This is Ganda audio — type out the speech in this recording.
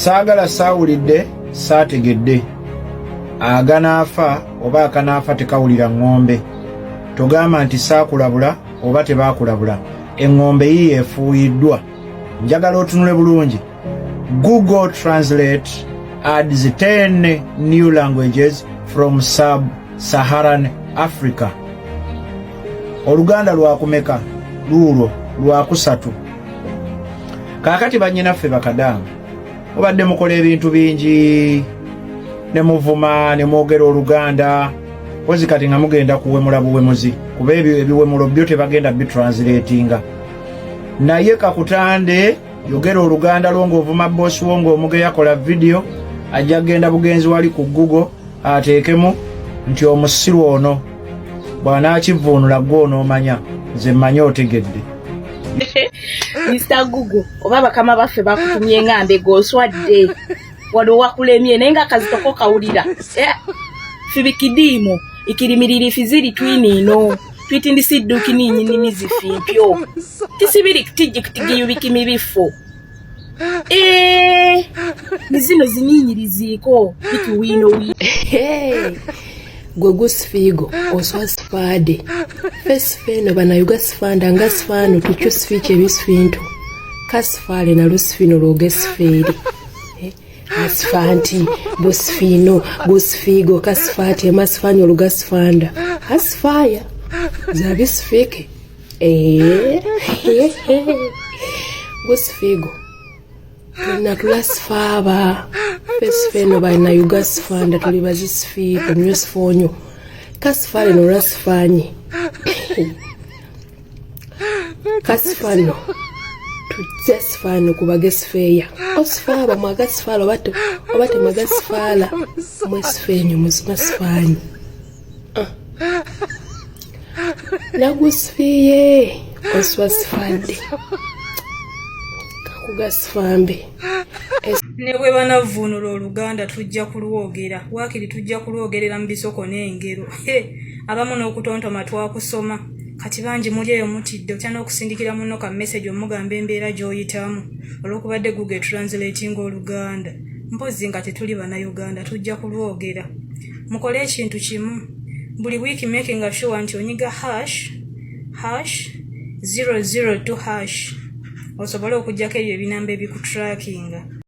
saagala saawulidde saategedde aganaafa oba akanaafa tekawulira ng'ombe. Togamba nti saakulabula oba tebaakulabula. Eng'ombe yiye efuuyiddwa. Njagala otunule bulungi. Google Translate adds 10 new languages from sub-Saharan Africa. Oluganda lwakumeka luulwo lwakusatu. Kaakati bannyinaffe Bakadama obadde mukola ebintu bingi ne muvuma ne mwogera Oluganda pozi kati nga mugenda kuwemula buwemuzi kuba ebyo ebiwemulo byo tebagenda bitranslatinga. Naye kakutande yogera Oluganda lwo ng'ovuma bosi wo ng'omuge yakola video ajja genda bugenzi wali ku Google ateekemu nti omusiru ono bw'anaakivuunula gwe onoomanya nze mmanyi otegedde. Mr. Google oba bakama baffe bakutumye ngambe goswadde waliwo wakulemye naye nga kazitoko kawulira fibikidiimo ikirimiriri fiziri twinino twitindisidduki ninyi nimi zifimpyo tisibiri kutijji kutigiyubiki mibifo nizino zininyiriziiko bituwiino gwe gusifigo oswasifade fesifeno banayuga sifanda nga sifano tucho sifiche bisfinto kasifale na lusifino loge siferi asfanti bosifino gosifigo kasifati masifano luga sifanda asfaya za bisifike gosifigo na tulasifaba fesifeno banayuga sifanda tuli bazisifiko nyosifonyo kasifale no rasifanye kasifano tujasifano kubagesifeya osifaba mwagasifala obate mwagasifala mwesifenyo mwesumasifanye nagusifiye oswasifadde kakugasifambe ne bwe banavuunula Oluganda tujja kulwogera waakiri tujja kulwogerera mu bisoko n'engero abamu n'okutontoma twakusoma kati bangi muli eyo mutidde otya n'okusindikira munno ka message omugamba embeera gy'oyitamu olw'okubadde Google Translating Oluganda mpozi nga tetuli bannayuganda tujja kulwogera. Mukole ekintu kimu buli wiiki making sure nti onyiga #002# osobola okujjako ebyo ebinamba ebikutrackinga.